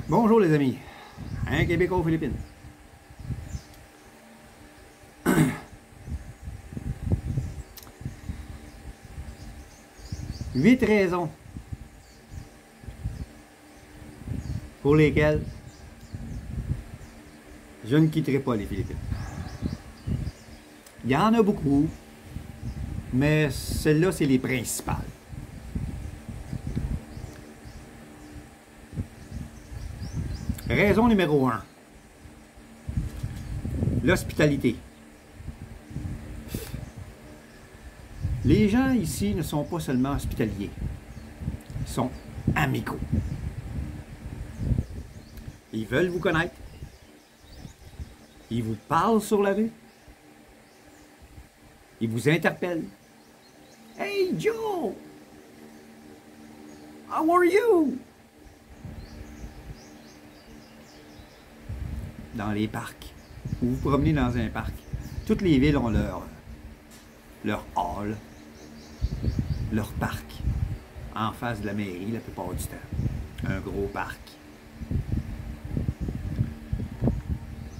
Bonjour les amis, un Québécois aux Philippines. 8 raisons pour lesquelles je ne quitterai pas les Philippines. Il y en a beaucoup, mais celles-là, c'est les principales. Raison numéro 1. L'hospitalité. Les gens ici ne sont pas seulement hospitaliers, ils sont amicaux. Ils veulent vous connaître. Ils vous parlent sur la rue. Ils vous interpellent. Hey Joe! How are you? Dans les parcs. Vous vous promenez dans un parc. Toutes les villes ont leur hall, leur parc, en face de la mairie la plupart du temps. Un gros parc.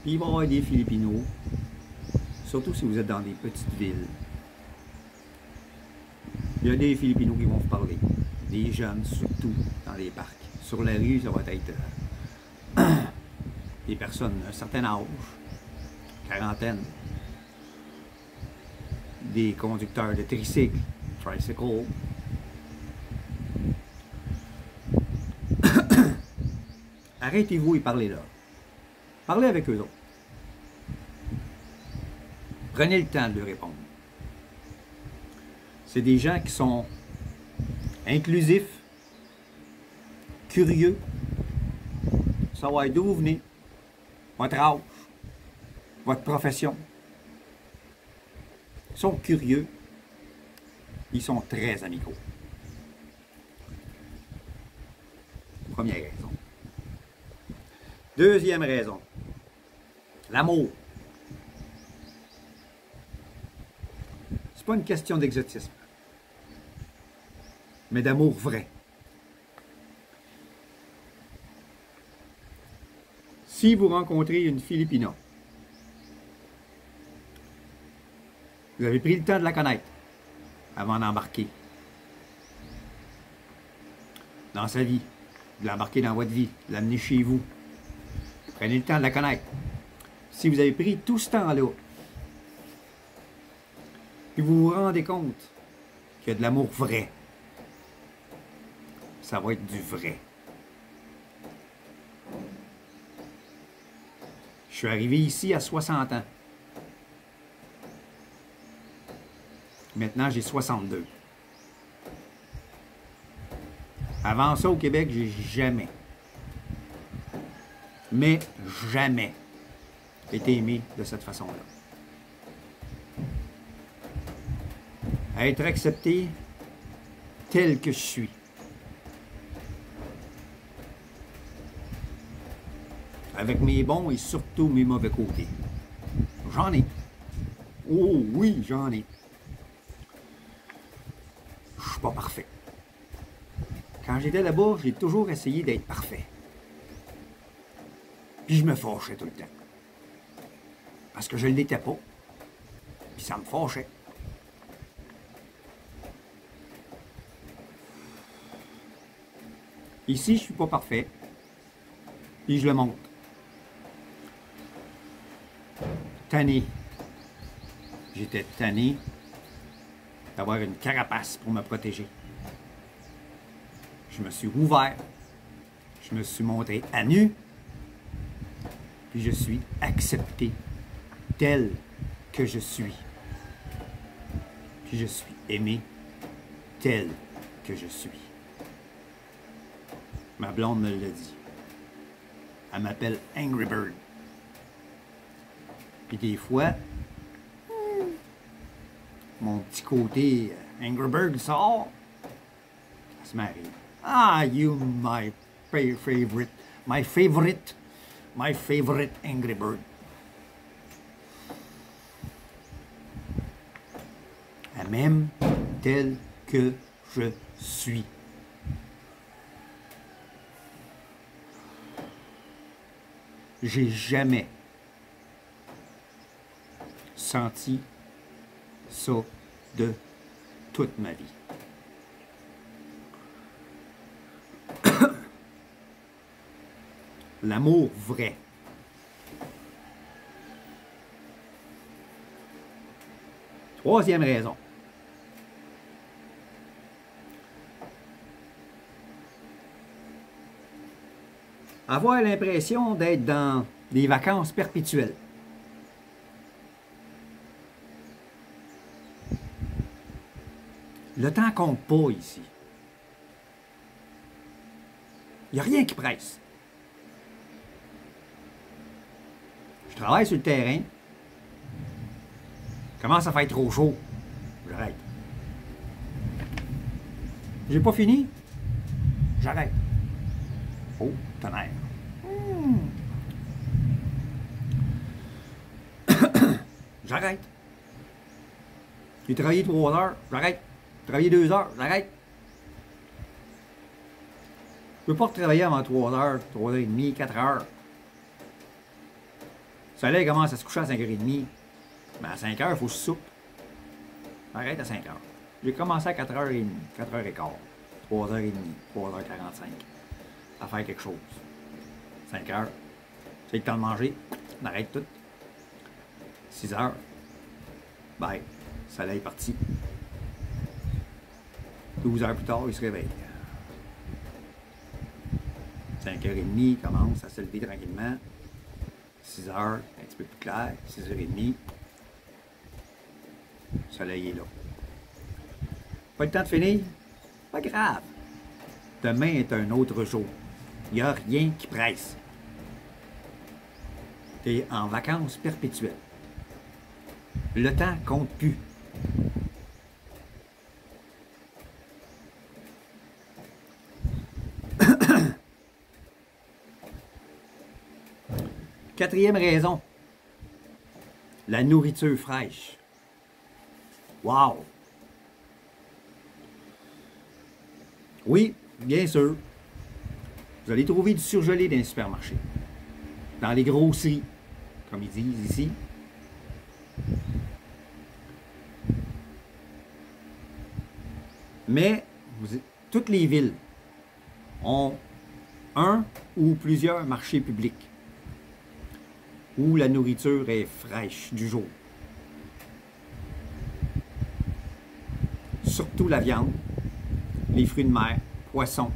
Puis il va y avoir des Filipinos, surtout si vous êtes dans des petites villes. Il y a des Filipinos qui vont vous parler. Des jeunes, surtout dans les parcs. Sur la rue, ça va être des personnes d'un certain âge, quarantaine, des conducteurs de tricycle, tricycle. Arrêtez-vous et parlez-leur. Parlez avec eux autres. Prenez le temps de leur répondre. C'est des gens qui sont inclusifs, curieux, savoir d'où vous venez, votre âge, votre profession. Ils sont curieux, ils sont très amicaux. Première raison. Deuxième raison, l'amour. C'est pas une question d'exotisme, mais d'amour vrai. Si vous rencontrez une Filipina, vous avez pris le temps de la connaître avant d'embarquer dans sa vie, de l'embarquer dans votre vie, de l'amener chez vous. Prenez le temps de la connaître. Si vous avez pris tout ce temps-là, puis vous vous rendez compte qu'il y a de l'amour vrai, ça va être du vrai. Je suis arrivé ici à 60 ans. Maintenant, j'ai 62. Avant ça, au Québec, j'ai jamais, mais jamais été aimé de cette façon-là. Être accepté tel que je suis. Avec mes bons et surtout mes mauvais côtés. J'en ai. Oh oui, j'en ai. Je suis pas parfait. Quand j'étais là-bas, j'ai toujours essayé d'être parfait. Puis je me fâchais tout le temps. Parce que je ne l'étais pas. Puis ça me fâchait. Ici, je suis pas parfait. Puis je le montre. Tanné. J'étais tanné d'avoir une carapace pour me protéger. Je me suis ouvert. Je me suis montré à nu. Puis je suis accepté tel que je suis. Puis je suis aimé tel que je suis. Ma blonde me l'a dit. Elle m'appelle Angry Bird. Puis des fois, mon petit côté Angry Bird sort. Ça se m'arrive. Ah, you my favorite Angry Bird. Elle m'aime tel que je suis. J'ai jamais senti ça de toute ma vie. L'amour vrai. Troisième raison. Avoir l'impression d'être dans des vacances perpétuelles. Le temps compte pas ici. Il n'y a rien qui presse. Je travaille sur le terrain. Commence à faire trop chaud. J'arrête. J'ai pas fini. J'arrête. Oh, tonnerre. J'arrête. J'ai travaillé 3 heures. J'arrête. J'ai travaillé 2 heures. J'arrête. Je ne peux pas travailler avant 3 heures, 3 heures et demie, 4 heures. Le soleil commence à se coucher à 5h30. Mais à 5 heures, il faut que je soupe. J'arrête à 5 heures. J'ai commencé à 4h30, 4h15, 3h30, 3h45 à faire quelque chose. 5 heures. C'est le temps de manger. On arrête tout. 6 heures. Bye. Le soleil est parti. 12 heures plus tard, il se réveille. 5h30, il commence à se lever tranquillement. 6 heures, un petit peu plus clair. 6h30. Le soleil est là. Pas le temps de finir? Pas grave. Demain est un autre jour. Il n'y a rien qui presse. Tu es en vacances perpétuelles. Le temps compte plus. Quatrième raison. La nourriture fraîche. Wow! Oui, bien sûr. Vous allez trouver du surgelé dans les supermarchés. Dans les grosseries, comme ils disent ici. Mais toutes les villes ont un ou plusieurs marchés publics où la nourriture est fraîche du jour. Surtout la viande, les fruits de mer, poissons.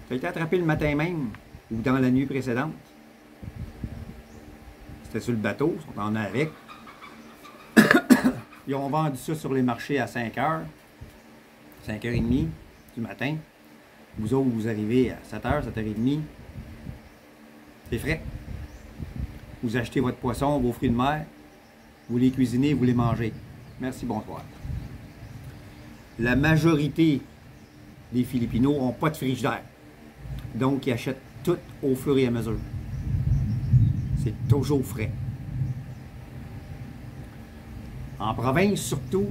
Ça a été attrapé le matin même ou dans la nuit précédente. C'était sur le bateau, on en a avec. Ils ont vendu ça sur les marchés à 5 heures, 5h30 du matin. Vous autres, vous arrivez à 7h, 7h30. C'est frais. Vous achetez votre poisson, vos fruits de mer, vous les cuisinez, vous les mangez. Merci, bonsoir. La majorité des Filipinos n'ont pas de frigidaire. Donc, ils achètent tout au fur et à mesure. C'est toujours frais. En province, surtout,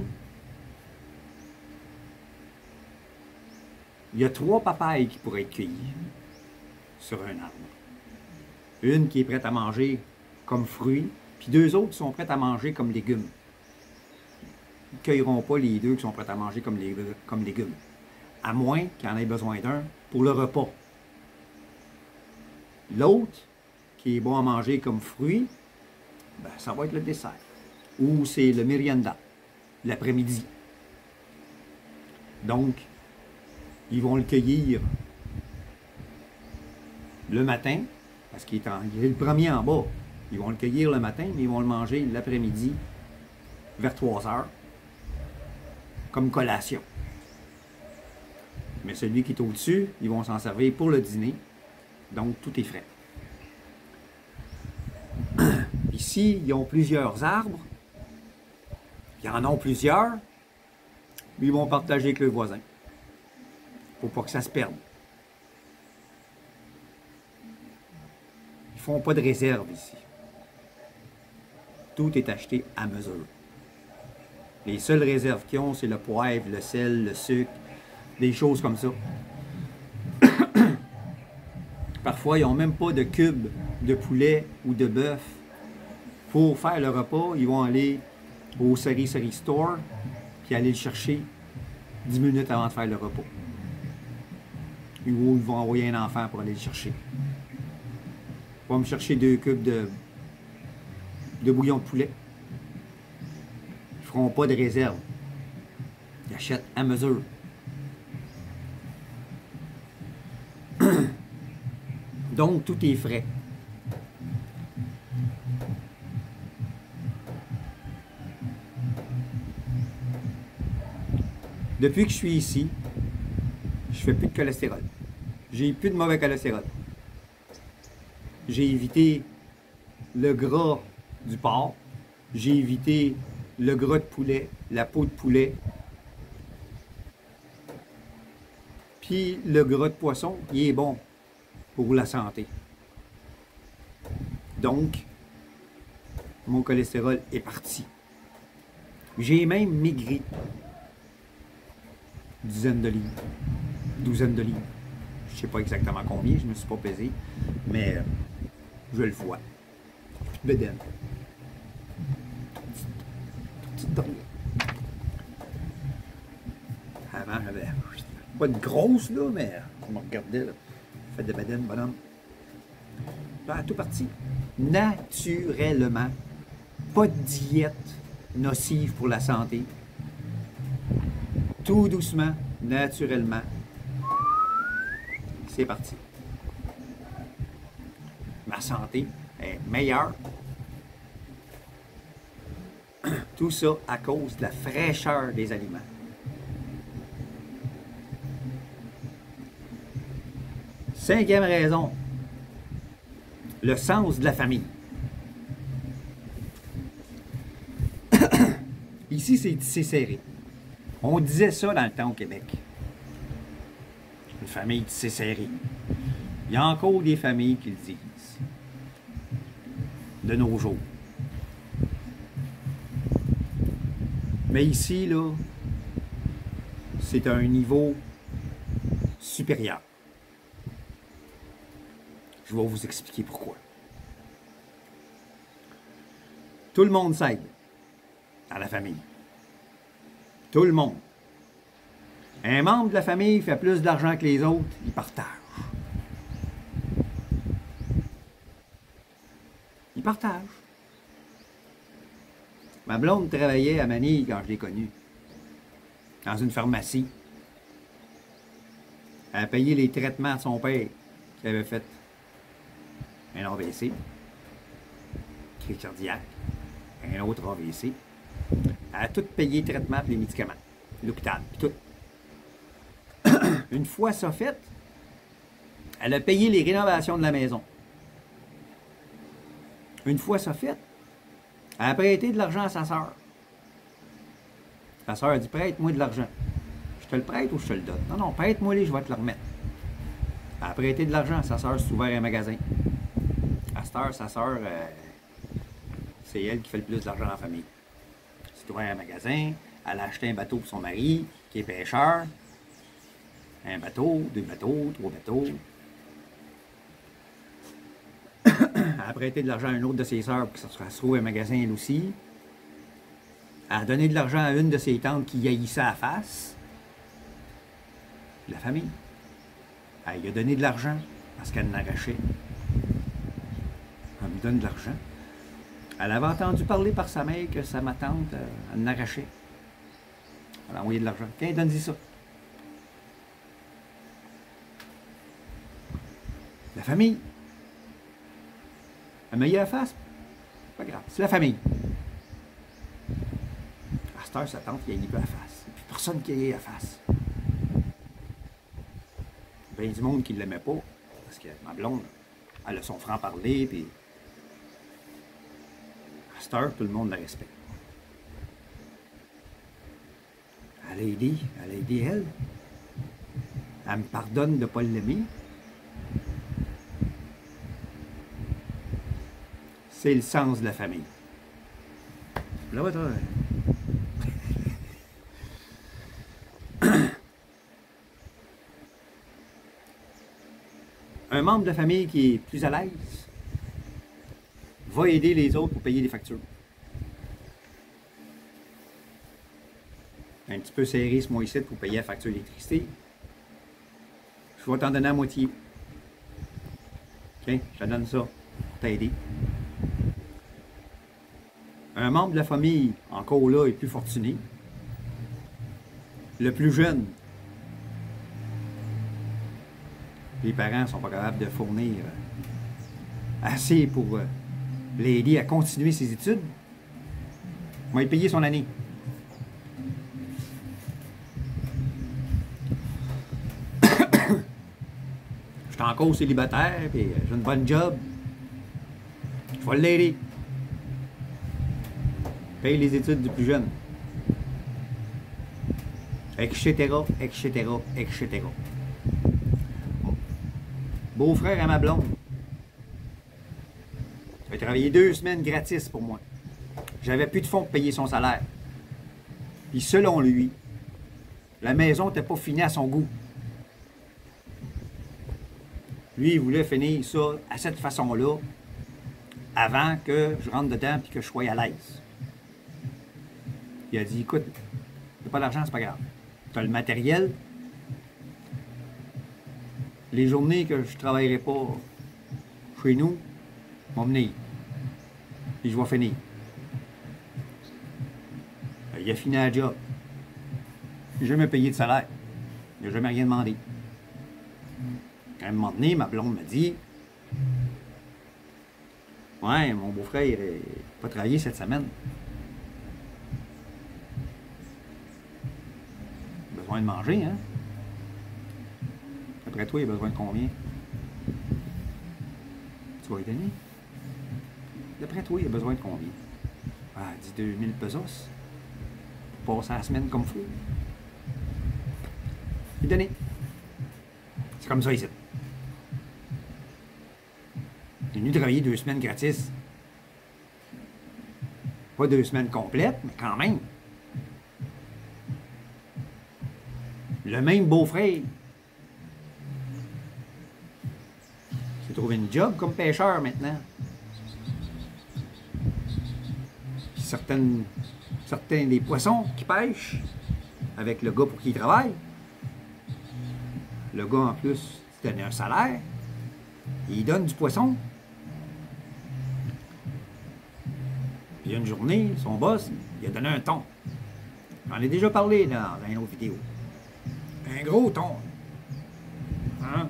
il y a 3 papayes qui pourraient être cueillies sur un arbre. Une qui est prête à manger comme fruit, puis 2 autres qui sont prêtes à manger comme légumes. Ils ne cueilleront pas les 2 qui sont prêtes à manger comme légumes. À moins qu'il y en ait besoin d'un pour le repas. L'autre, qui est bon à manger comme fruit, ben, ça va être le dessert. Ou c'est le merienda, l'après-midi. Donc, ils vont le cueillir le matin, parce qu'il est le premier en bas. Ils vont le cueillir le matin, mais ils vont le manger l'après-midi, vers 3 heures, comme collation. Mais celui qui est au-dessus, ils vont s'en servir pour le dîner. Donc, tout est frais. Ici, ils ont plusieurs arbres. Ils en ont plusieurs. Mais ils vont partager avec le voisin. Pour pas que ça se perde. Ils font pas de réserve ici. Tout est acheté à mesure. Les seules réserves qu'ils ont, c'est le poivre, le sel, le sucre, des choses comme ça. Parfois, ils n'ont même pas de cube de poulet ou de bœuf. Pour faire le repas, ils vont aller au Sari Store puis aller le chercher 10 minutes avant de faire le repas. Ou ils vont envoyer un enfant pour aller le chercher. Ils vont me chercher 2 cubes de bouillon de poulet. Ils ne feront pas de réserve. Ils achètent à mesure. Donc, tout est frais. Depuis que je suis ici, je fais plus de cholestérol. J'ai plus de mauvais cholestérol. J'ai évité le gras du porc. J'ai évité le gras de poulet, la peau de poulet. Puis le gras de poisson, il est bon pour la santé. Donc, mon cholestérol est parti. J'ai même maigri. Dizaines de livres, douzaines de livres. Je ne sais pas exactement combien, je ne me suis pas pesé, mais je le vois. Bedaine. Petite drôle. Avant, j'avais pas de grosse, là, mais on me regardait, là. Fait de bedaine, bonhomme. Là, tout parti. Naturellement. Pas de diète nocive pour la santé. Tout doucement, naturellement. C'est parti. Ma santé est meilleure. Tout ça à cause de la fraîcheur des aliments. Cinquième raison, le sens de la famille. Ici, c'est tissé serré. On disait ça dans le temps au Québec. Une famille tissé serré. Il y a encore des familles qui le disent. De nos jours. Mais ici, là, c'est un niveau supérieur. Je vais vous expliquer pourquoi. Tout le monde s'aide dans la famille. Tout le monde. Un membre de la famille fait plus d'argent que les autres, il partage. Il partage. Ma blonde travaillait à Manille quand je l'ai connue. Dans une pharmacie. Elle a payé les traitements de son père qui avait fait un AVC, crise cardiaque, un autre AVC. Elle a tout payé le traitement et les médicaments, l'hôpital, tout. Une fois ça fait, elle a payé les rénovations de la maison. Une fois ça fait, elle a prêté de l'argent à sa sœur. Sa sœur a dit, prête-moi de l'argent. Je te le prête ou je te le donne? Non, non, prête-moi-les, je vais te le remettre. Elle a prêté de l'argent, sa sœur s'est ouvert un magasin. À cette heure, sa sœur, c'est elle qui fait le plus d'argent dans la famille. Elle s'est ouvert un magasin, elle a acheté un bateau pour son mari, qui est pêcheur. Un bateau, 2 bateaux, 3 bateaux. Elle a prêté de l'argent à une autre de ses sœurs pour que ça se trouve un magasin elle aussi. Elle a donné de l'argent à une de ses tantes qui haïssait à la face. La famille. Elle lui a donné de l'argent parce qu'elle en arrachait. Elle me donne de l'argent. Elle avait entendu parler par sa mère que ma tante en arrachait. Elle a envoyé de l'argent. Tiens, donne-y ça. La famille. Elle m'a eu à la face. Pas grave. C'est la famille. À cette heure, sa tante, il y a eu à la face. Il n'y a plus personne qui a eu à la face. Il y a du monde qui ne l'aimait pas. Parce que ma blonde, elle a son franc-parler, puis à cette heure, tout le monde la respecte. Elle a aidé elle. Elle me pardonne de ne pas l'aimer. C'est le sens de la famille. Là, toi. Un membre de la famille qui est plus à l'aise va aider les autres pour payer les factures. Un petit peu serré ce mois-ci pour payer la facture d'électricité. Je vais t'en donner la moitié. OK? Je te donne ça pour t'aider. Un membre de la famille, encore là, est plus fortuné. Le plus jeune, les parents ne sont pas capables de fournir assez pour l'aider à continuer ses études. On va lui payer son année. Je suis encore célibataire, puis j'ai une bonne job. Je vais l'aider. Paye les études du plus jeune. Etc., etc., etc. Beau-frère à ma blonde. Il a travaillé 2 semaines gratis pour moi. J'avais plus de fonds pour payer son salaire. Puis selon lui, la maison n'était pas finie à son goût. Lui, il voulait finir ça à cette façon-là avant que je rentre dedans et que je sois à l'aise. Il a dit, écoute, t'as pas d'argent, c'est pas grave. T'as le matériel. Les journées que je ne travaillerai pas chez nous, vont venir. Puis je vais finir. Il a fini la job. Il n'a jamais payé de salaire. Il n'a jamais rien demandé. À un moment donné, ma blonde me dit, ouais, mon beau-frère n'a pas travaillé cette semaine. Besoin de manger, hein? Après toi, il a besoin de combien? Tu vas lui donner? D'après toi, il a besoin de combien? Ah, dis 2000 pesos. Pour passer la semaine comme fou. Il donné. C'est comme ça ici. Il est venu travailler 2 semaines gratis. Pas 2 semaines complètes, mais quand même. Le même beau-frère s'est trouvé une job comme pêcheur maintenant. Puis certains des poissons qui pêchent avec le gars pour qui il travaille. Le gars en plus, il donne un salaire. Il donne du poisson. Puis une journée, son boss, il a donné un thon. J'en ai déjà parlé dans une autre vidéo. Un gros thon. Hein?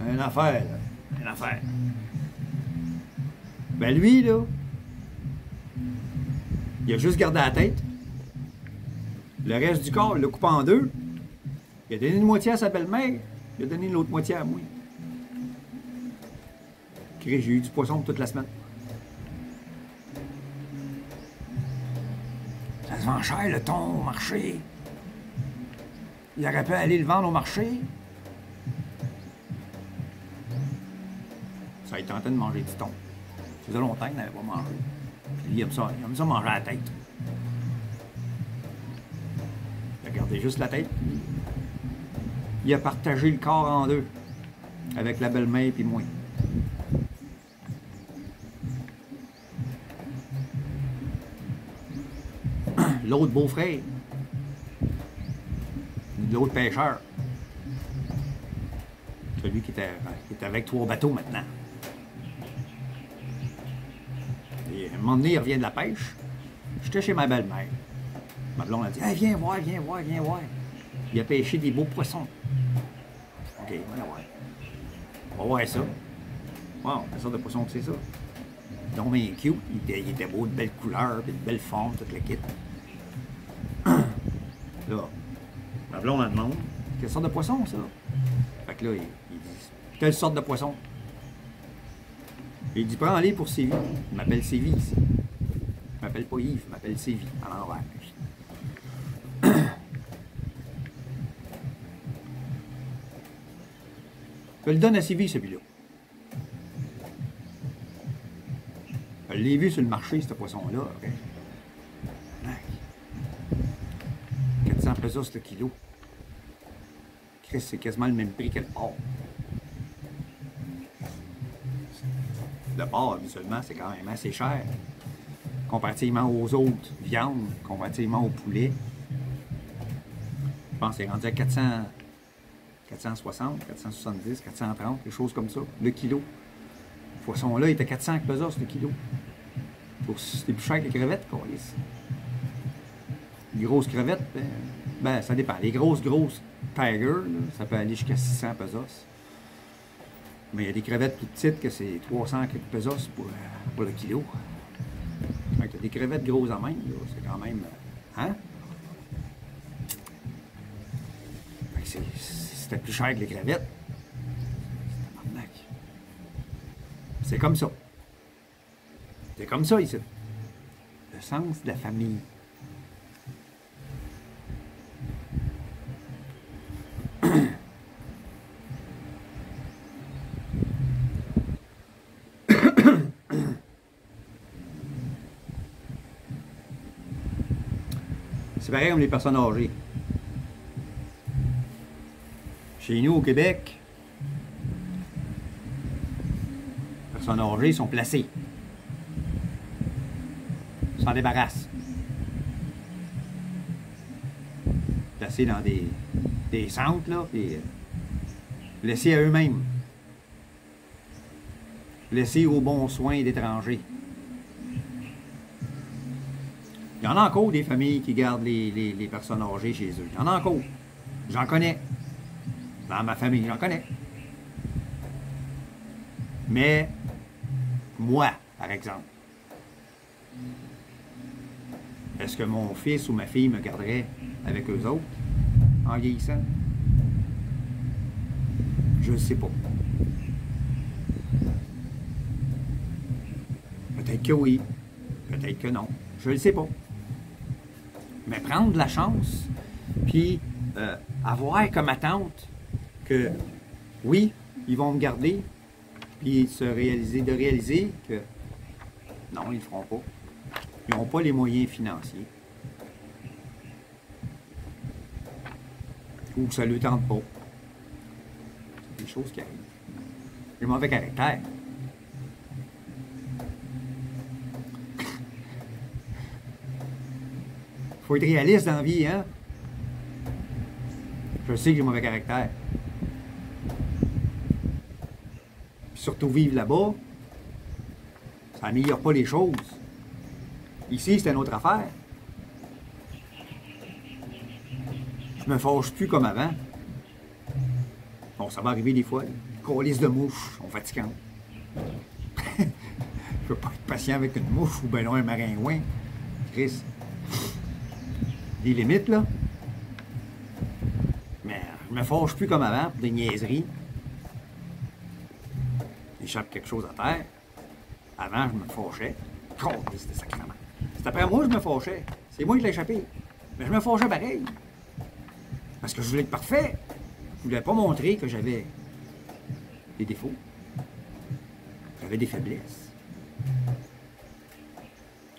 Une affaire, là. Une affaire. Ben lui, là, il a juste gardé la tête. Le reste du corps, il l'a coupé en 2. Il a donné une moitié à sa belle-mère. Il a donné l'autre moitié à moi. J'ai eu du poisson toute la semaine. Ça se vend cher, le thon, au marché. Il aurait pu aller le vendre au marché. Ça, il tentait de manger du thon. Ça faisait longtemps qu'il n'avait pas mangé. Puis lui, il aime ça manger à la tête. Il a gardé juste la tête. Il a partagé le corps en 2. Avec la belle-mère et moi. L'autre beau-frère. L'autre pêcheur. Celui qui était avec 3 bateaux maintenant. Et à un moment donné, il revient de la pêche. J'étais chez ma belle-mère. Ma blonde a dit, hey, viens voir, viens voir, viens voir. Il a pêché des beaux poissons. OK, on va voir. On va voir ça. Wow, quelle sorte de poisson que c'est ça? Donc, bien cute. Il était beau, de belles couleurs, de belles formes, toute la kit. Là, ma blonde elle demande, quelle sorte de poisson, ça? Fait que là, il dit, telle sorte de poisson. Et il dit, prends-les pour Séville. Il m'appelle Séville ici. Il m'appelle pas Yves, il m'appelle Séville, à l'envers. Je le donne à Séville, celui-là. Je l'ai vu sur le marché, ce poisson-là. Okay. 400 pesos le kilo. Chris, c'est quasiment le même prix que le porc. Le porc, habituellement, c'est quand même assez cher. Comparativement aux autres viandes, comparativement au poulet. Je pense que c'est rendu à 460, 470, 430, quelque chose comme ça, le kilo. Le poisson-là, il était 400 pesos le kilo. C'était plus cher que les crevettes, quoi. Les grosses crevettes, ben, ça dépend. Les grosses Tiger, là, ça peut aller jusqu'à 600 pesos. Mais il y a des crevettes plus petites que c'est 300 pesos pour le kilo. Fait que des crevettes grosses en même, c'est quand même... Hein? C'était plus cher que les crevettes. C'est comme ça. C'est comme ça ici. Le sens de la famille. C'est pareil comme les personnes âgées. Chez nous, au Québec, les personnes âgées sont placées. Ils s'en débarrassent. Placés dans des centres, là, et laissés à eux-mêmes. Laissés aux bons soins d'étrangers. Il y en a encore des familles qui gardent les personnes âgées chez eux. Il y en a encore. J'en connais. Dans ma famille, j'en connais. Mais, moi, par exemple, est-ce que mon fils ou ma fille me garderait avec eux autres en vieillissant? Je ne sais pas. Peut-être que oui, peut-être que non. Je ne le sais pas. Mais prendre la chance, puis avoir comme attente que, oui, ils vont me garder, puis de réaliser que non, ils ne le feront pas. Ils n'ont pas les moyens financiers. Ou que ça ne le tente pas. C'est des choses qui arrivent. J'ai mauvais caractère. Faut être réaliste dans la vie, hein? Je sais que j'ai mauvais caractère. Puis surtout vivre là-bas, ça n'améliore pas les choses. Ici, c'est une autre affaire. Je me fâche plus comme avant. Bon, ça va arriver des fois. Les colisses de mouches sont fatigantes. Je peux pas être patient avec une mouche ou ben non un maringouin. Chris. Des limites, là. Mais je me fâche plus comme avant pour des niaiseries. Il échappe quelque chose à terre. Avant, je me fâchais. Oh, c'était sacrément. C'est après moi que je me fâchais. C'est moi qui l'ai échappé. Mais je me fâchais pareil. Parce que je voulais être parfait. Je voulais pas montrer que j'avais des défauts. J'avais des faiblesses.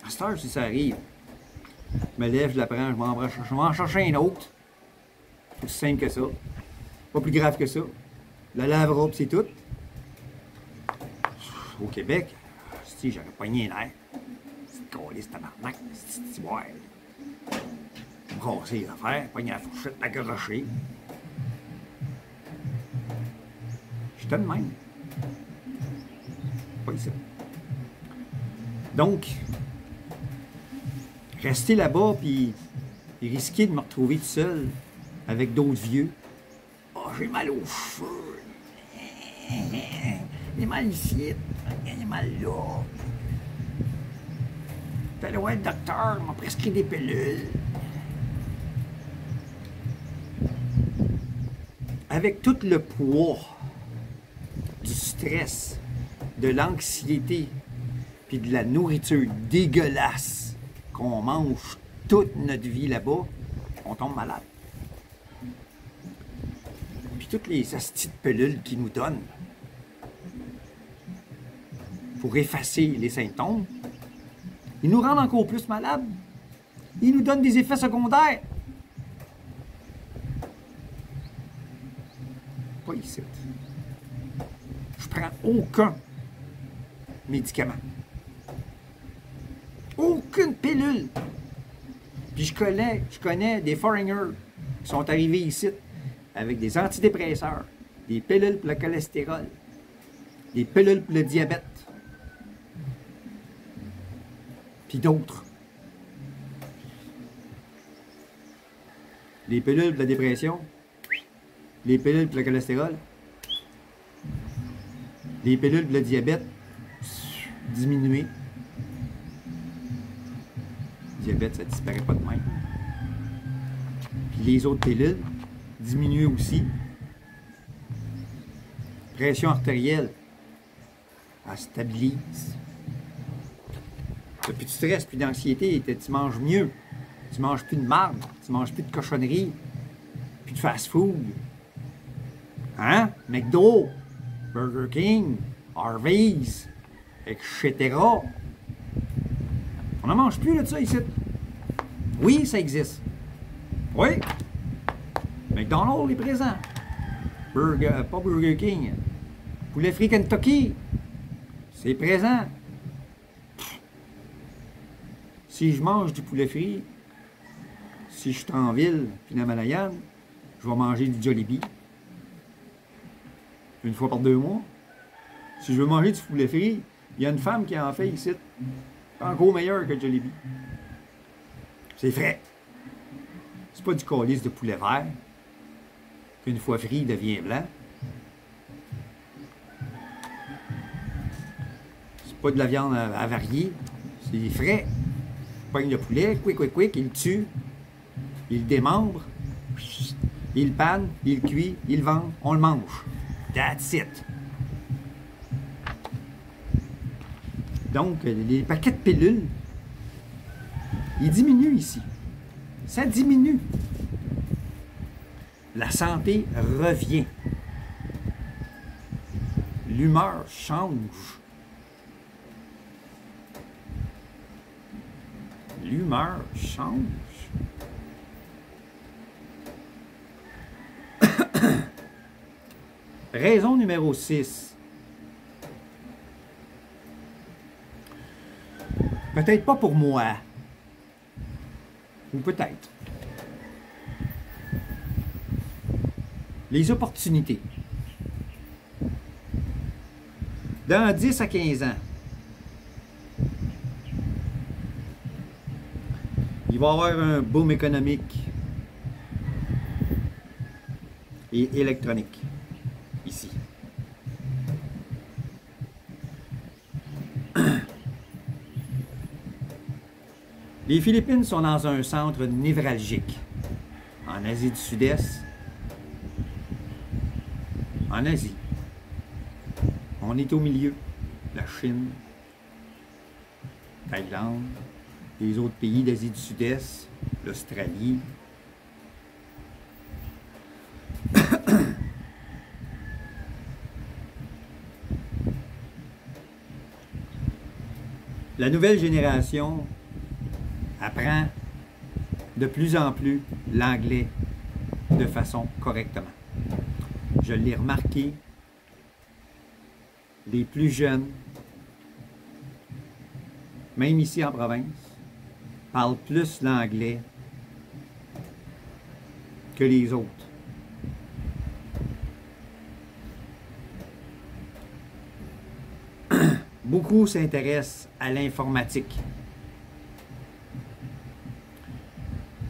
À cette heure, si ça arrive, je me lève, je la prends, je vais en chercher un autre. C'est aussi simple que ça. Pas plus grave que ça. La lavera, puis c'est tout. Au Québec, si j'aurais pogné un air. C'est câlisse tabarnak, c'est tiboire. Brasser les affaires, pogner la fourchette, la garocher. J'étais de même. Pas ici. Donc, rester là-bas, puis risquer de me retrouver tout seul avec d'autres vieux. Oh, j'ai mal aux cheveux. J'ai mal ici. J'ai mal là. T'es allé voir le docteur, il m'a prescrit des pilules. Avec tout le poids du stress, de l'anxiété, puis de la nourriture dégueulasse qu'on mange toute notre vie là-bas, on tombe malade. Puis toutes les astis de pilules qu'ils nous donnent pour effacer les symptômes, ils nous rendent encore plus malades. Ils nous donnent des effets secondaires. Pas ici. Je prends aucun médicament. Aucune pilule. Puis je connais des foreigners qui sont arrivés ici avec des antidépresseurs, des pilules pour le cholestérol, des pilules pour le diabète, puis d'autres. Les pilules pour la dépression, les pilules pour le cholestérol, les pilules pour le diabète, diminué. Le diabète, ça ne disparaît pas de même. Puis les autres pilules, diminuées aussi. Pression artérielle, elle stabilise. Tu n'as plus de stress, plus d'anxiété, tu manges mieux. Tu manges plus de marde, tu manges plus de cochonneries, plus de fast-food. Hein? McDo, Burger King, Harvey's, etc. On n'en mange plus de ça ici. Oui, ça existe. Oui. McDonald's est présent. Pas Burger King. Poulet frit Kentucky. C'est présent. Si je mange du poulet frit, si je suis en ville, puis dans Malayan, je vais manger du Jollibee. Une fois par 2 mois. Si je veux manger du poulet frit, il y a une femme qui en fait ici. Encore meilleur que le Jollibee. C'est frais. C'est pas du calice de poulet vert. Qu'une fois frit, il devient blanc. C'est pas de la viande avariée. C'est frais. Il pogne le poulet, quick, il le tue. Il le démembre. Il le panne, il le cuit, il le vend, on le mange. That's it. Donc, les paquets de pilules, ils diminuent ici. Ça diminue. La santé revient. L'humeur change. L'humeur change. Raison numéro 6. Peut-être pas pour moi. Ou peut-être. Les opportunités. Dans 10 à 15 ans, il va y avoir un boom économique et électronique ici. Les Philippines sont dans un centre névralgique en Asie du Sud-Est, en Asie. On est au milieu. La Chine, Thaïlande, les autres pays d'Asie du Sud-Est, l'Australie. La nouvelle génération apprend de plus en plus l'anglais de façon correctement. Je l'ai remarqué, les plus jeunes, même ici en province, parlent plus l'anglais que les autres. Beaucoup s'intéressent à l'informatique.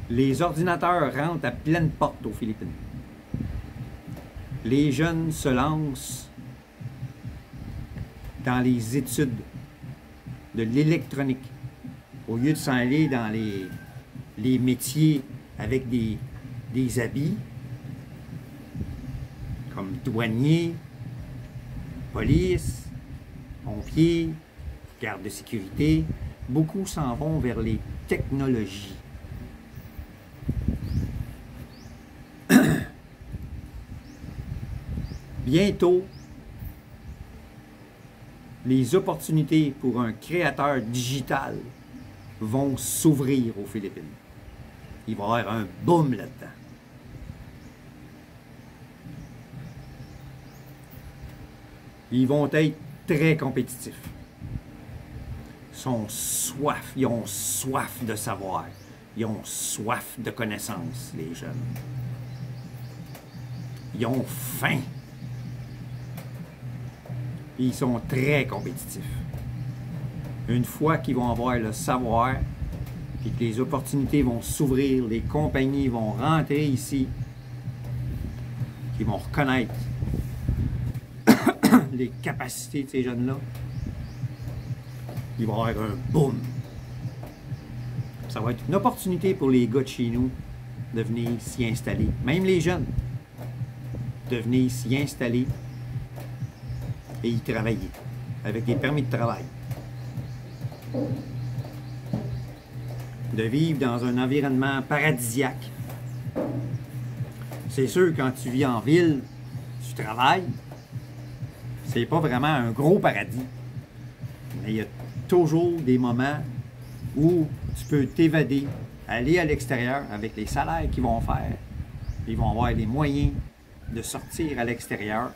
Les ordinateurs rentrent à pleine porte aux Philippines. Les jeunes se lancent dans les études de l'électronique au lieu de s'en aller dans les métiers avec des habits comme douanier, police, pompiers, garde de sécurité. Beaucoup s'en vont vers les technologies. Bientôt, les opportunités pour un créateur digital vont s'ouvrir aux Philippines. Il va y avoir un boom là-dedans. Ils vont être très compétitifs. ils ont soif de savoir. Ils ont soif de connaissances, les jeunes. Ils ont faim. Ils sont très compétitifs. Une fois qu'ils vont avoir le savoir, puis que les opportunités vont s'ouvrir, les compagnies vont rentrer ici, qu'ils vont reconnaître les capacités de ces jeunes-là, il va y avoir un boom. Ça va être une opportunité pour les gars de chez nous de venir s'y installer. Même les jeunes, de venir s'y installer et y travailler, avec des permis de travail. De vivre dans un environnement paradisiaque. C'est sûr, quand tu vis en ville, tu travailles, c'est pas vraiment un gros paradis. Mais il y a toujours des moments où tu peux t'évader, aller à l'extérieur avec les salaires qu'ils vont faire. Ils vont avoir les moyens de sortir à l'extérieur,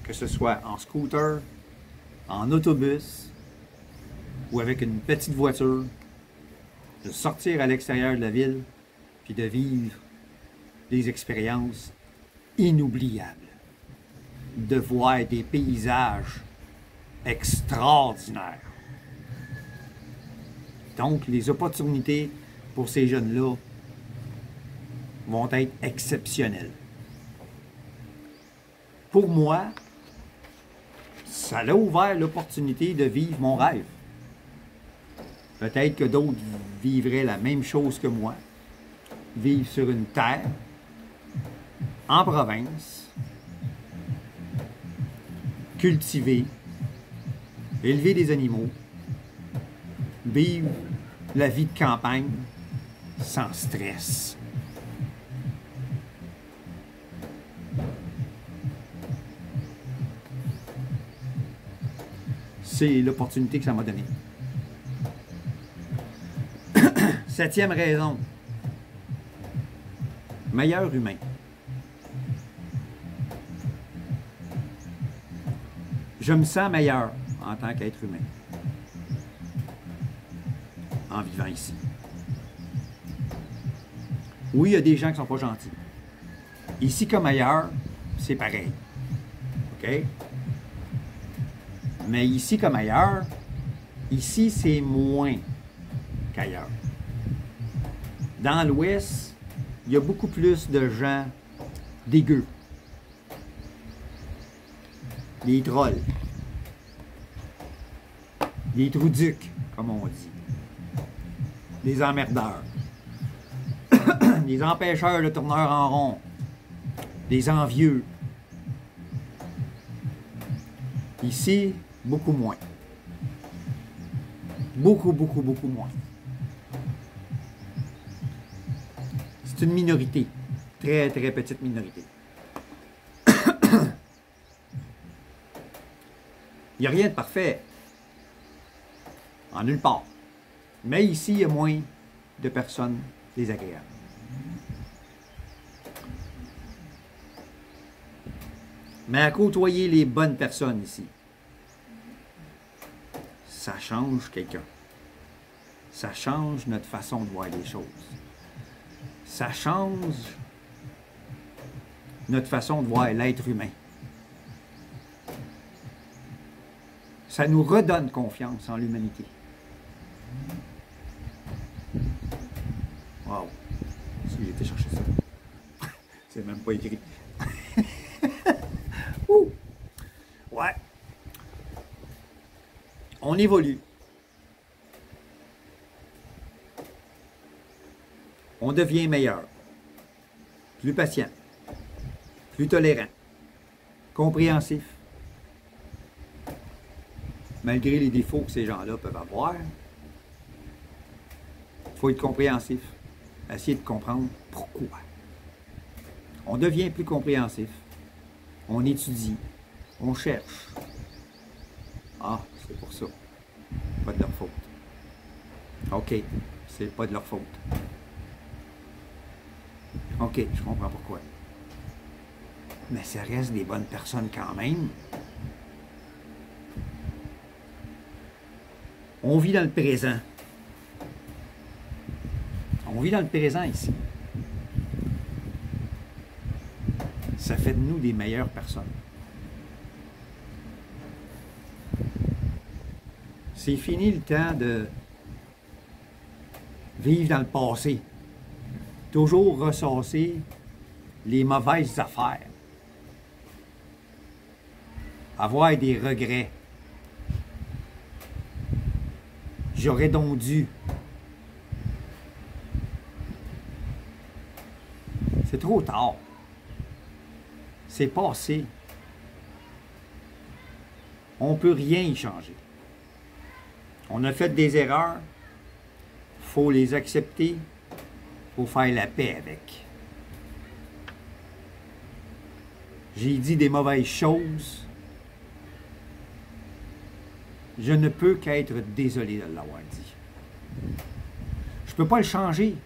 que ce soit en scooter, en autobus ou avec une petite voiture, de sortir à l'extérieur de la ville puis de vivre des expériences inoubliables, de voir des paysages extraordinaires. Donc, les opportunités pour ces jeunes-là vont être exceptionnelles. Pour moi, ça a ouvert l'opportunité de vivre mon rêve. Peut-être que d'autres vivraient la même chose que moi. Vivre sur une terre, en province, cultiver, élever des animaux, vivre la vie de campagne sans stress. C'est l'opportunité que ça m'a donnée. 7e raison. Meilleur humain. Je me sens meilleur en tant qu'être humain en vivant ici. Oui, il y a des gens qui ne sont pas gentils. Ici comme ailleurs, c'est pareil. OK? Mais ici comme ailleurs, ici c'est moins qu'ailleurs. Dans l'Ouest, il y a beaucoup plus de gens dégueux. Des trolls. Des trous-ducs, comme on dit. Des emmerdeurs. Des empêcheurs de tourneurs en rond. Des envieux. Ici, beaucoup moins. Beaucoup, beaucoup, beaucoup moins. C'est une minorité. Très, très petite minorité. Il n'y a rien de parfait. En nulle part. Mais ici, il y a moins de personnes désagréables. Mais à côtoyer les bonnes personnes ici, ça change quelqu'un. Ça change notre façon de voir les choses. Ça change notre façon de voir l'être humain. Ça nous redonne confiance en l'humanité. Wow! Si j'ai été chercher ça. C'est même pas écrit. Ouh! Ouais. On évolue. On devient meilleur. Plus patient. Plus tolérant. Compréhensif. Malgré les défauts que ces gens-là peuvent avoir, il faut être compréhensif. Essayer de comprendre pourquoi. On devient plus compréhensif. On étudie. On cherche. Ah, c'est pour ça. Pas de leur faute. OK, c'est pas de leur faute. OK, je comprends pourquoi. Mais ça reste des bonnes personnes quand même. On vit dans le présent. On vit dans le présent ici. Ça fait de nous des meilleures personnes. C'est fini le temps de vivre dans le passé. Toujours ressasser les mauvaises affaires. Avoir des regrets. J'aurais donc dû. C'est trop tard. C'est passé. On ne peut rien y changer. On a fait des erreurs. Il faut les accepter. Il faut faire la paix avec. J'ai dit des mauvaises choses. Je ne peux qu'être désolé de l'avoir dit. Je ne peux pas le changer.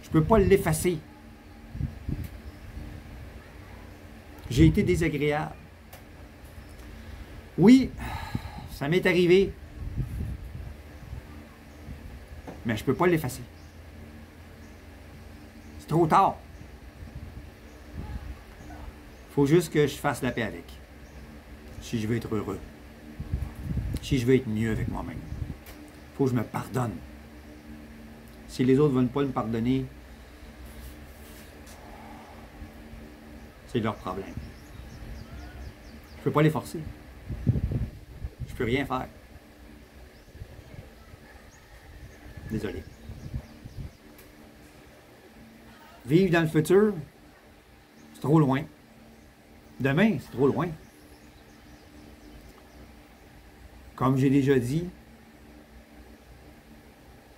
Je ne peux pas l'effacer. J'ai été désagréable. Oui, ça m'est arrivé. Mais je ne peux pas l'effacer. C'est trop tard. Il faut juste que je fasse la paix avec. Si je veux être heureux. Si je veux être mieux avec moi-même. Il faut que je me pardonne. Si les autres ne veulent pas me pardonner, c'est leur problème. Je ne peux pas les forcer. Je ne peux rien faire. Désolé. Vivre dans le futur, c'est trop loin. Demain, c'est trop loin. Comme j'ai déjà dit,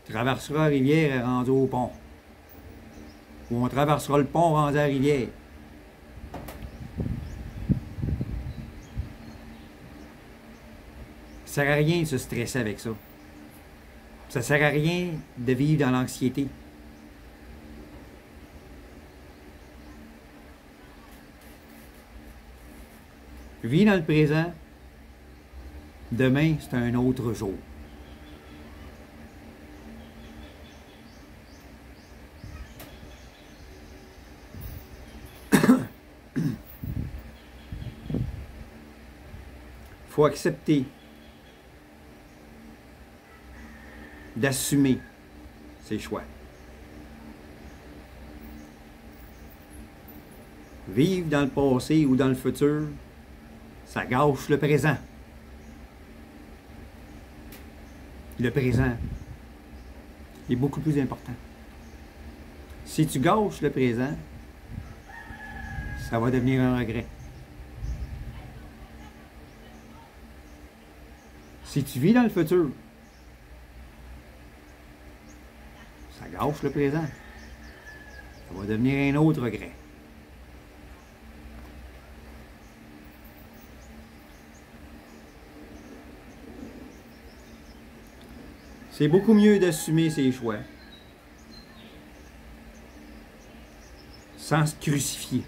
on traversera la rivière et rendu au pont. Ou on traversera le pont rendu à la rivière. Ça ne sert à rien de se stresser avec ça. Ça ne sert à rien de vivre dans l'anxiété. Vis dans le présent. Demain, c'est un autre jour. Il faut accepter d'assumer ses choix. Vivre dans le passé ou dans le futur, ça gâche le présent. Le présent est beaucoup plus important. Si tu gâches le présent, ça va devenir un regret. Si tu vis dans le futur, ça gâche le présent. Ça va devenir un autre regret. C'est beaucoup mieux d'assumer ses choix sans se crucifier.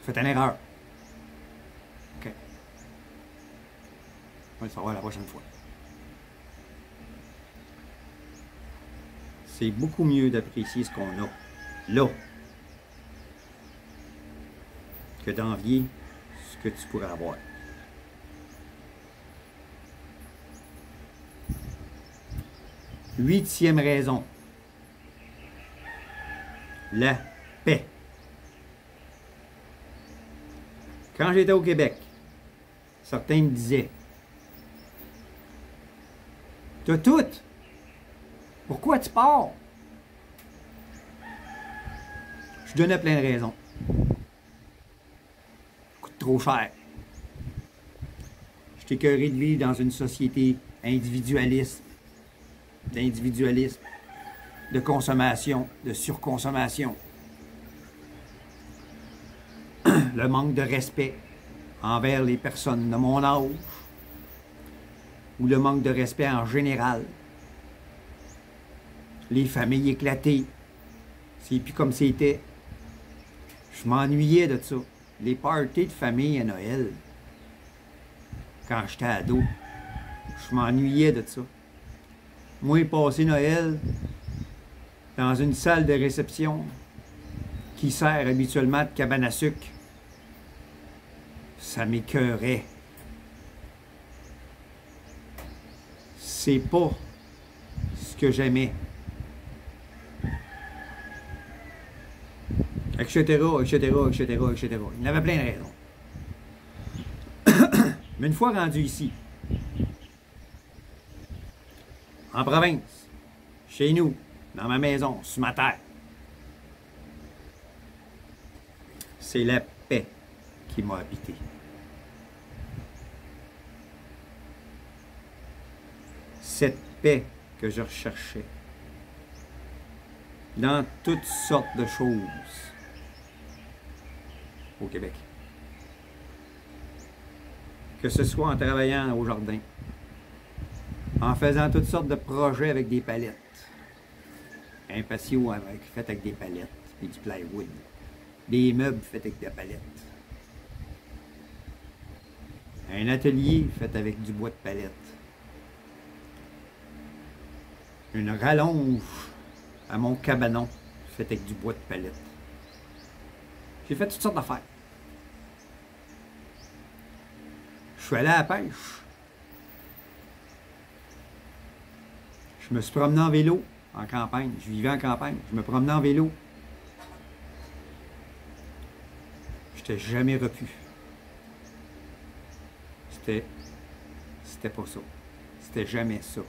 Faites une erreur. OK. On va le savoir la prochaine fois. C'est beaucoup mieux d'apprécier ce qu'on a là que d'envier ce que tu pourrais avoir. Huitième raison. La paix. Quand j'étais au Québec, certains me disaient « T'as tout! Pourquoi tu pars? » Je donnais plein de raisons. Ça coûte trop cher. Je suis écœuré de vivre dans une société individualiste, d'individualisme, de consommation, de surconsommation. Le manque de respect envers les personnes de mon âge ou le manque de respect en général. Les familles éclatées, c'est plus comme c'était. Je m'ennuyais de ça. Les parties de famille à Noël. quand j'étais ado. Je m'ennuyais de ça. Moi, passer Noël dans une salle de réception qui sert habituellement de cabane à sucre, ça m'écœurait. C'est pas ce que j'aimais. Etc., etc., etc., etc. Il y en avait plein de raisons. Mais une fois rendu ici, en province, chez nous, dans ma maison, sur ma terre, c'est la paix qui m'a habité. Cette paix que je recherchais dans toutes sortes de choses au Québec. Que ce soit en travaillant au jardin, en faisant toutes sortes de projets avec des palettes. Un patio fait avec des palettes et du plywood. Des meubles faits avec des palettes. Un atelier fait avec du bois de palette. Une rallonge à mon cabanon faite avec du bois de palette. J'ai fait toutes sortes d'affaires. Je suis allé à la pêche. Je me suis promené en vélo en campagne. Je vivais en campagne. Je me promenais en vélo. Je n'étais jamais repu. C'était pas ça. C'était jamais ça.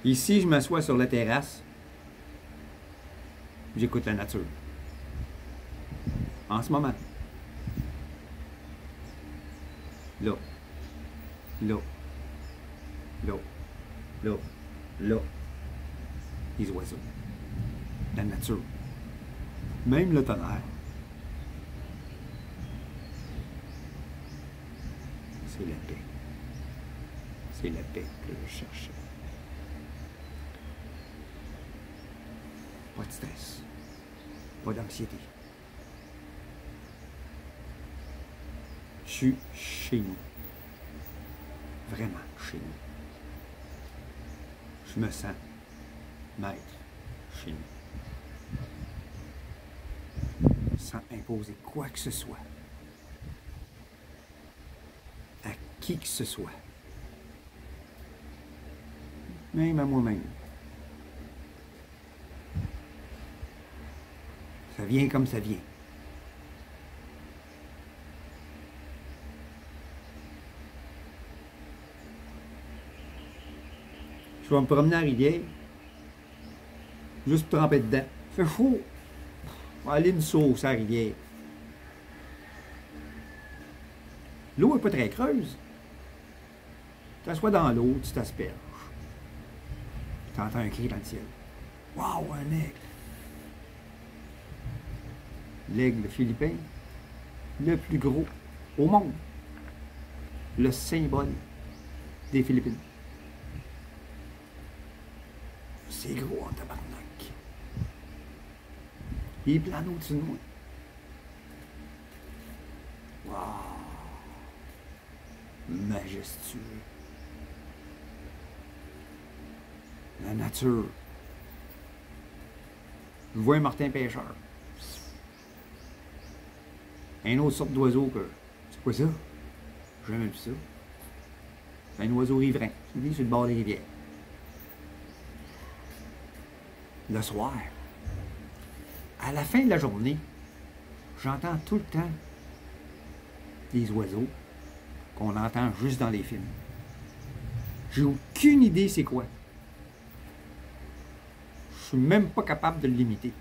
Ici, je m'assois sur la terrasse. J'écoute la nature. En ce moment. Là. Là. Là. Là. Là. Les oiseaux. La nature. Même le tonnerre. C'est la paix. C'est la paix que je cherchais. Pas de stress. Pas d'anxiété. Je suis chez nous. Vraiment chez nous. Je me sens maître chez nous. Sans imposer quoi que ce soit. À qui que ce soit. Même à moi-même. Ça vient comme ça vient. Je vais me promener à la rivière. Juste pour tremper dedans. Il fait chaud. On va aller une sauce à la rivière. L'eau n'est pas très creuse. Tu t'assois dans l'eau, tu t'asperges. Tu entends un cri dans le ciel. Waouh, un aigle! L'aigle philippin, le plus gros au monde. Le symbole des Philippines. C'est gros en tabarnak. Il plane au-dessus de moi. Waouh! Majestueux. La nature. Je vois un martin pêcheur. Un autre sorte d'oiseau que... C'est quoi ça? J'ai jamais vu ça. C'est un oiseau riverain. Il vit sur le bord des rivières. Le soir, à la fin de la journée, j'entends tout le temps des oiseaux qu'on entend juste dans les films. J'ai aucune idée c'est quoi. Je suis même pas capable de le limiter.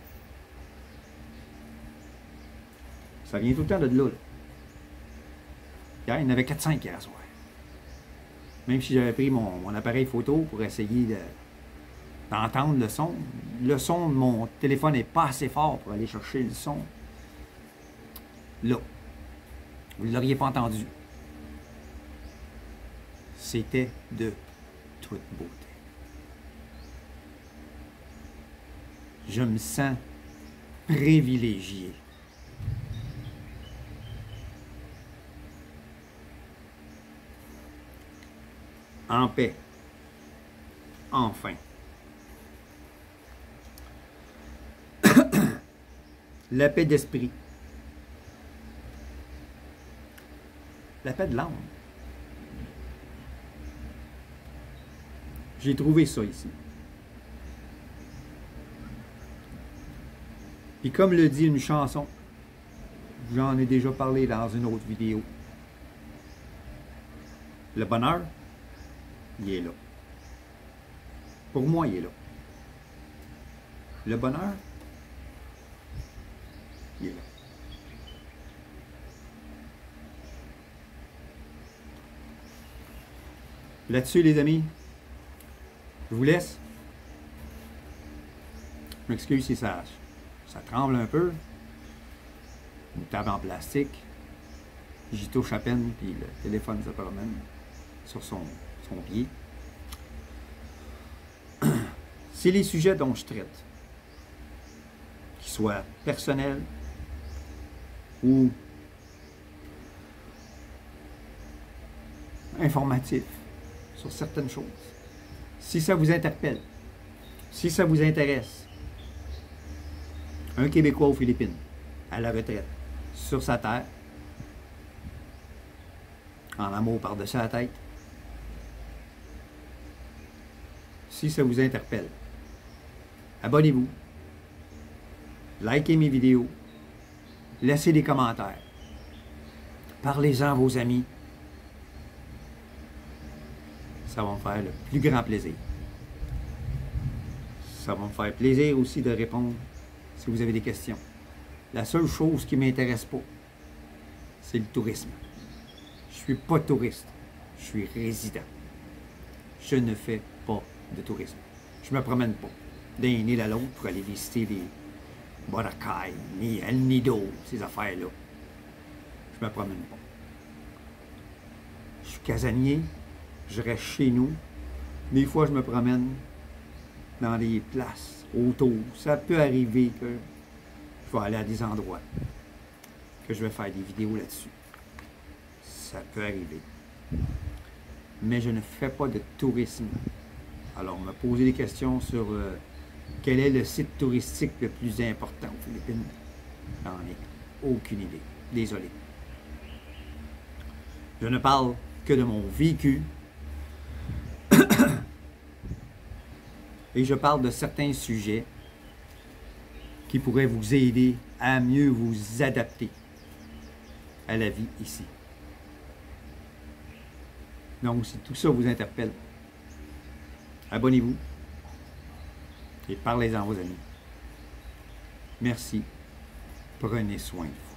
Ça vient tout le temps de là. Hier, il y en avait 4-5 hier soir. Même si j'avais pris mon appareil photo pour essayer d'entendre le son de mon téléphone n'est pas assez fort pour aller chercher le son. Là. Vous ne l'auriez pas entendu. C'était de toute beauté. Je me sens privilégié. En paix. Enfin. La paix d'esprit. La paix de l'âme. J'ai trouvé ça ici. Et comme le dit une chanson, j'en ai déjà parlé dans une autre vidéo, le bonheur, il est là. Pour moi, il est là. Le bonheur, il est là. Là-dessus, les amis, je vous laisse. Je m'excuse si ça tremble un peu. Une table en plastique. J'y touche à peine, puis le téléphone se promène sur son pied. C'est les sujets dont je traite, qu'ils soient personnels ou informatifs sur certaines choses. Si ça vous interpelle, si ça vous intéresse, un Québécois aux Philippines, à la retraite, sur sa terre, en amour par-dessus la tête, si ça vous interpelle, abonnez-vous, likez mes vidéos, laissez des commentaires, parlez-en à vos amis. Ça va me faire le plus grand plaisir. Ça va me faire plaisir aussi de répondre si vous avez des questions. La seule chose qui ne m'intéresse pas, c'est le tourisme. Je ne suis pas touriste, je suis résident. Je ne fais pas de tourisme. Je ne me promène pas d'un île à l'autre pour aller visiter les Boracay, les El Nido, ces affaires-là. Je ne me promène pas. Je suis casanier, je reste chez nous. Des fois, je me promène dans des places autour. Ça peut arriver que je vais aller à des endroits, que je vais faire des vidéos là-dessus. Ça peut arriver. Mais je ne fais pas de tourisme. Alors, on m'a posé des questions sur quel est le site touristique le plus important aux Philippines. J'en ai aucune idée. Désolé. Je ne parle que de mon vécu. Et je parle de certains sujets qui pourraient vous aider à mieux vous adapter à la vie ici. Donc, si tout ça vous interpelle, abonnez-vous et parlez-en à vos amis. Merci. Prenez soin de vous.